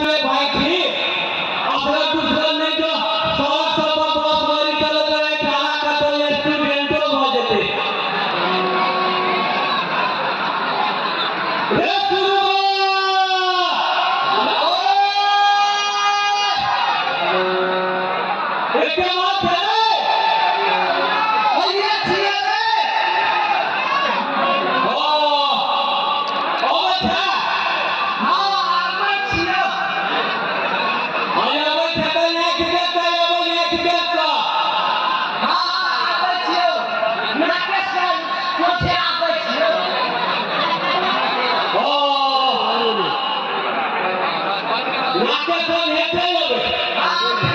के भाई थी अपना दूसरा नहीं जो सवाल सब बस वाली चला जाए खाना का तो स्टूडेंट हो जाते रे गुरु एक बात है भैया छिया रे ओ बैठा What